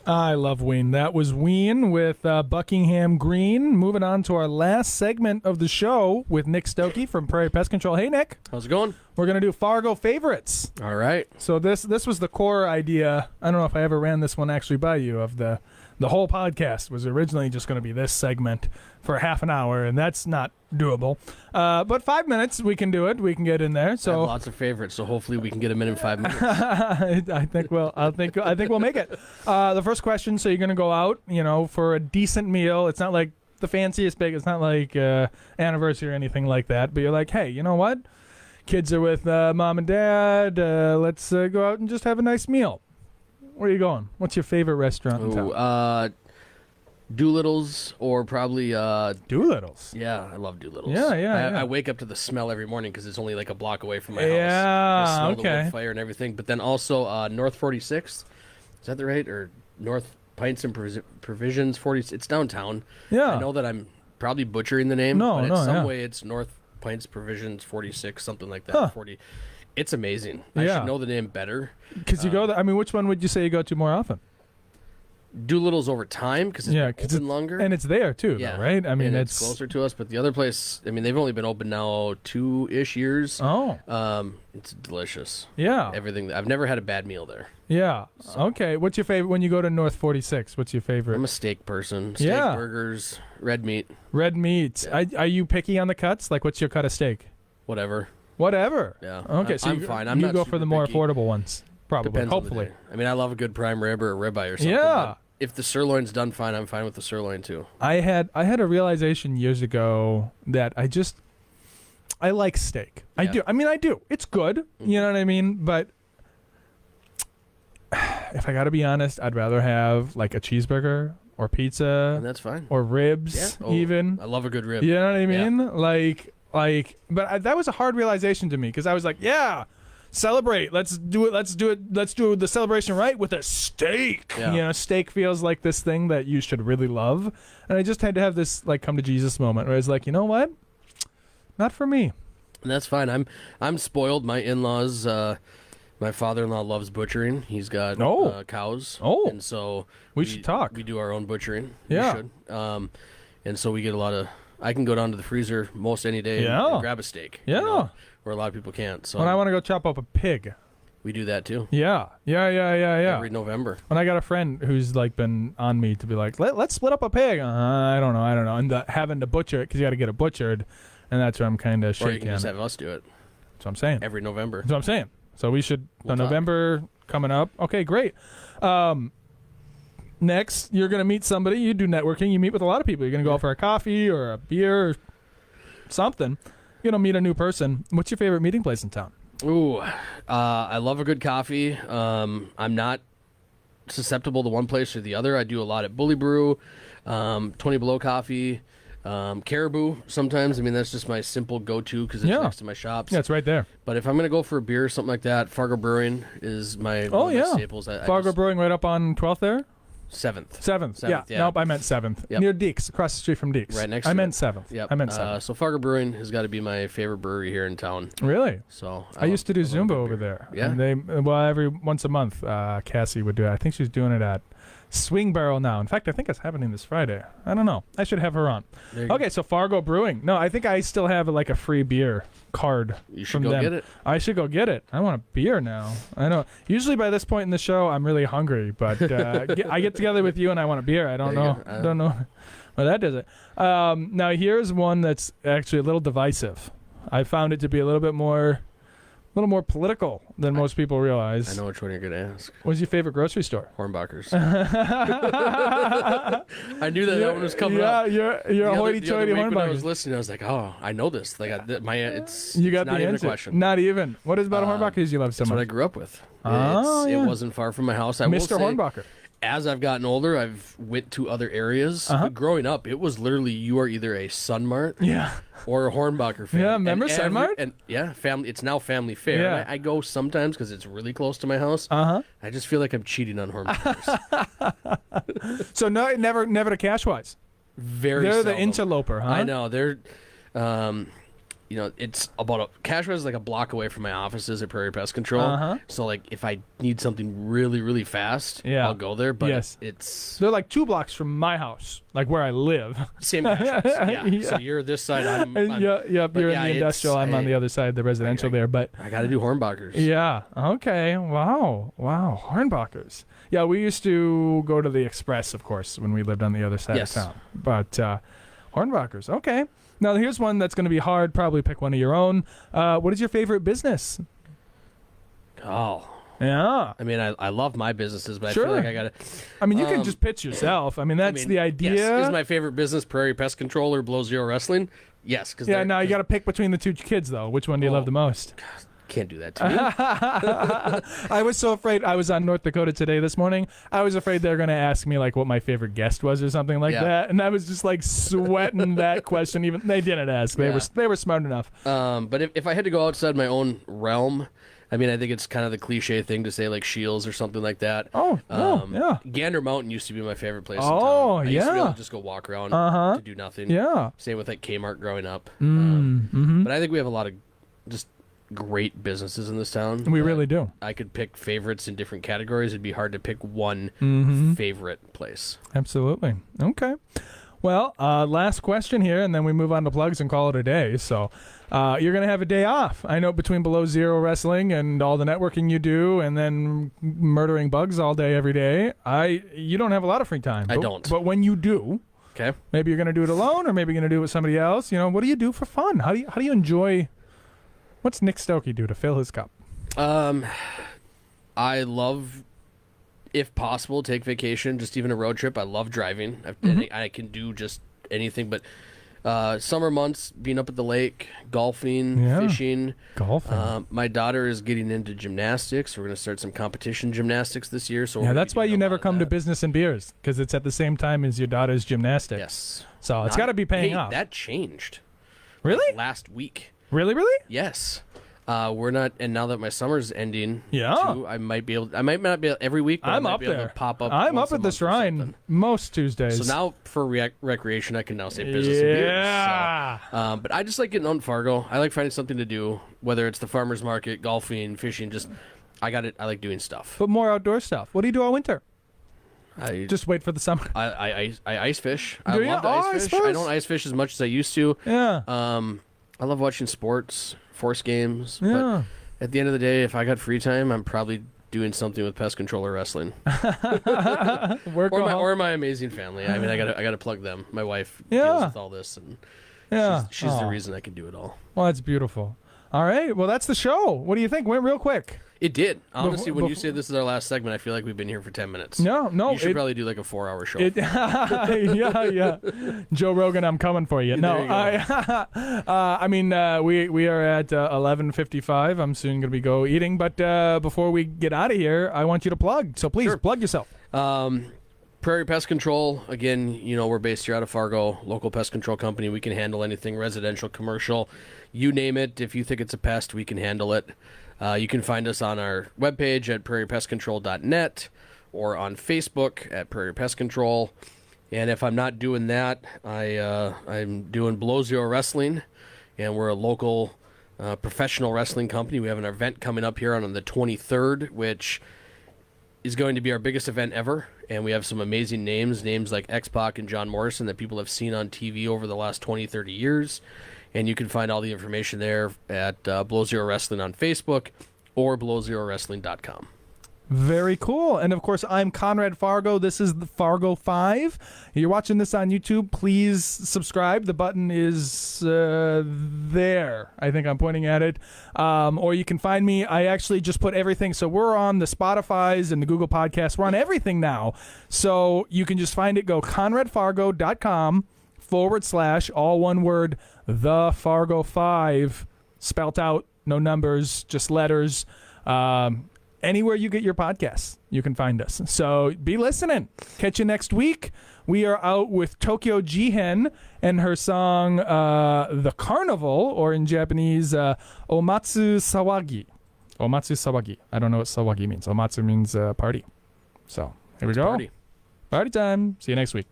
I love Ween. That was Ween with Buckingham Green. Moving on to our last segment of the show with Nick Stokke from Prairie Pest Control. Hey, Nick. How's it going? We're going to do Fargo favorites. All right. So this was the core idea. I don't know if I ever ran this one actually by you. Of the whole podcast was originally just going to be this segment for half an hour, and that's not doable. But 5 minutes, we can do it. We can get in there. So I have lots of favorites, so hopefully we can get them in 5 minutes. I think we'll make it. The first question. So you're going to go out, for a decent meal. It's not like the fanciest bake. It's not like anniversary or anything like that. But you're like, hey, you know what? Kids are with mom and dad. Let's go out and just have a nice meal. Where are you going? What's your favorite restaurant in town? Doolittles or probably... Doolittles? Yeah, I love Doolittles. Yeah. I wake up to the smell every morning because it's only like a block away from my house. Yeah, I smell okay. the wood fire and everything. But then also North 46th. Is that the right? Or North Pints and Provisions 40. It's downtown. Yeah. I know that I'm probably butchering the name. No, but no, in some yeah. way it's North Pints Provisions 46, something like that. Huh. 40. It's amazing. Yeah. I should know the name better. Because you go there. I mean, which one would you say you go to more often? Doolittles over time because it's been open longer. And it's there, too, though, right? I mean, and it's closer to us. But the other place, I mean, they've only been open now 2-ish years. Oh. It's delicious. Yeah. Everything. I've never had a bad meal there. Yeah. So. Okay. What's your favorite when you go to North 46? What's your favorite? I'm a steak person. Steak, burgers, red meat. Red meat. Yeah. Are you picky on the cuts? Like, what's your cut of steak? Whatever. Yeah. Okay. So I'm fine. I'm you not go for the more picky. affordable ones, probably. Depends Hopefully. on the day. I mean, I love a good prime rib or a ribeye or something. Yeah. If the sirloin's done fine, I'm fine with the sirloin too. I had a realization years ago that I like steak. Yeah. I do. I mean, I do. It's good. Mm-hmm. You know what I mean? But if I got to be honest, I'd rather have like a cheeseburger or pizza. And that's fine. Or ribs, even. I love a good rib. You know what I mean? Yeah. But that was a hard realization to me because I was like, yeah, celebrate. Let's do it. Let's do the celebration right with a steak. Yeah. Steak feels like this thing that you should really love. And I just had to have this like come to Jesus moment where I was like, you know what? Not for me. And that's fine. I'm spoiled. My in-laws, my father-in-law loves butchering. He's got cows. Oh. And so we should talk. We do our own butchering. Yeah. We should. And so we get a lot of... I can go down to the freezer most any day and grab a steak. Yeah. Where a lot of people can't. So when I want to go chop up a pig. We do that too. Yeah. Every November. When I got a friend who's like been on me to be like, let's split up a pig. I don't know. And having to butcher it because you got to get it butchered. And that's where I'm kind of shaky. Or you can just have us do it. That's what I'm saying. Every November. That's what I'm saying. So we should... We'll November coming up. Okay, great. Next, you're going to meet somebody. You do networking. You meet with a lot of people. You're going to go out for a coffee or a beer or something. You're going to meet a new person. What's your favorite meeting place in town? Ooh, I love a good coffee. I'm not susceptible to one place or the other. I do a lot at Bully Brew, 20 Below Coffee, Caribou sometimes. I mean, that's just my simple go-to because it's next to my shops. Yeah, it's right there. But if I'm going to go for a beer or something like that, Fargo Brewing is one of my staples. Fargo Brewing right up on 12th there? 7th. Yeah. Nope, I meant 7th. Yep. Near Deeks, across the street from Deeks. Right next to I meant 7th. Yep. I meant 7th. So Fargo Brewing has got to be my favorite brewery here in town. Really? So I used to do Zumba over there. Yeah. And every once a month, Cassie would do it. I think she's doing it at Swing Barrel now. In fact, I think it's happening this Friday. I don't know. I should have her on. Okay, so Fargo Brewing. No, I think I still have like a free beer card. You should go get it. I should go get it. I want a beer now. I know. Usually by this point in the show, I'm really hungry, but I get together with you and I want a beer. I don't know. I don't know. Well, that does it. Now here's one that's actually a little divisive. I found it to be a little more political than most people realize. I know which one you're going to ask. What's your favorite grocery store? Hornbachers. I knew that one was coming up. Yeah, you're a hoity-toity Hornbachers. When I was listening, I was like, oh, I know this. Like, it's you got not the even answer. a question. Not even. What is about Hornbachers you love so much? That's what I grew up with. It wasn't far from my house. I Mr. Hornbacher. As I've gotten older, I've went to other areas. But growing up, it was literally you are either a Sun Mart or a Hornbacher fan. Yeah, remember Sun Mart? And family. It's now family fare. Yeah. I go sometimes because it's really close to my house. I just feel like I'm cheating on Hornbachers. So no, never to Cashwise. Very. They're seldom. the interloper, huh? I know they're. it's about Cache Res is like a block away from my offices at Prairie Pest Control. So like if I need something really, really fast, I'll go there. But they're like 2 blocks from my house, like where I live. Same Cache Res. So you're this side. You're in the industrial. I'm on the other side, the residential there. But I got to do Hornbachers. Yeah. Okay. Wow. Hornbachers. Yeah, we used to go to the Express, of course, when we lived on the other side of town. But Hornbachers. Okay. Now, here's one that's going to be hard. Probably pick one of your own. What is your favorite business? Oh. Yeah. I mean, I love my businesses, but I feel like I got to... I mean, you can just pitch yourself. I mean, that's the idea. Yes. Is my favorite business Prairie Pest Control or Below Zero Wrestling? Yes. Now you got to pick between the 2 kids, though. Which one do you love the most? God, can't do that to me. I was so afraid. I was on North Dakota today this morning. I was afraid they were going to ask me like what my favorite guest was or something like that, and I was just like sweating that question. Even they didn't ask. They were smart enough. But if I had to go outside my own realm, I mean, I think it's kind of the cliche thing to say like Shields or something like that. Gander Mountain used to be my favorite place in town. I used to be able to just go walk around to do nothing. Yeah. Same with like Kmart growing up. But I think we have a lot of just great businesses in this town. We really do. I could pick favorites in different categories. It'd be hard to pick one favorite place. Absolutely. Okay. Well, last question here, and then we move on to plugs and call it a day. So you're going to have a day off. I know between Below Zero Wrestling and all the networking you do and then murdering bugs all day, every day, you don't have a lot of free time. I don't. But when you do, maybe you're going to do it alone or maybe you're going to do it with somebody else. What do you do for fun? How do you enjoy... What's Nick Stokke do to fill his cup? I love, if possible, take vacation, just even a road trip. I love driving. I can do just anything, but summer months, being up at the lake, golfing, fishing. Golfing. My daughter is getting into gymnastics. We're going to start some competition gymnastics this year. So that's why you never come to Business and Beers, because it's at the same time as your daughter's gymnastics. Yes. So it's got to be paying off. That changed. Really? Last week. Really? Yes. We're not, and now that my summer's ending, too, I might not be able every week. But I'm I might up be able there. to pop up. I'm up at the Shrine most Tuesdays. So now for recreation, I can now say business and beers. So, but I just like getting out in Fargo. I like finding something to do, whether it's the farmers market, golfing, fishing. Just I like doing stuff. But more outdoor stuff. What do you do all winter? I just wait for the summer. I ice fish. I Do you? love to ice fish. I don't ice fish as much as I used to. Yeah. I love watching sports, force games. Yeah. But at the end of the day, if I got free time, I'm probably doing something with pest control or wrestling. or my amazing family. I mean, I gotta plug them. My wife deals with all this, and she's the reason I can do it all. Well, that's beautiful. All right. Well, that's the show. What do you think? Went real quick. It did. Honestly, when you say this is our last segment, I feel like we've been here for 10 minutes. No. You should probably do like a 4-hour show. Yeah. Joe Rogan, I'm coming for you. No, I mean, we are at 11:55. I'm soon going to go eating. But before we get out of here, I want you to plug. So please plug yourself. Prairie Pest Control. Again, we're based here out of Fargo, local pest control company. We can handle anything residential, commercial, you name it. If you think it's a pest, we can handle it. You can find us on our webpage at prairiepestcontrol.net or on Facebook at Prairie Pest Control. And if I'm not doing that, I'm doing Below Zero Wrestling, and we're a local professional wrestling company. We have an event coming up here on the 23rd, which is going to be our biggest event ever. And we have some amazing names like X-Pac and John Morrison that people have seen on TV over the last 20, 30 years. And you can find all the information there at Below Zero Wrestling on Facebook or belowzerowrestling.com. Very cool. And, of course, I'm Conrad Fargo. This is the Fargo 5. You're watching this on YouTube. Please subscribe. The button is there. I think I'm pointing at it. Or you can find me. I actually just put everything. So we're on the Spotifys and the Google Podcasts. We're on everything now. So you can just find it. Go conradfargo.com/ all one word, the Fargo 5, spelt out, no numbers, just letters. Anywhere you get your podcasts, you can find us. So be listening. Catch you next week. We are out with Tokyo Jihen and her song, The Carnival, or in Japanese, Omatsu Sawagi. Omatsu Sawagi. I don't know what Sawagi means. Omatsu means party. So here we go. Party time. See you next week.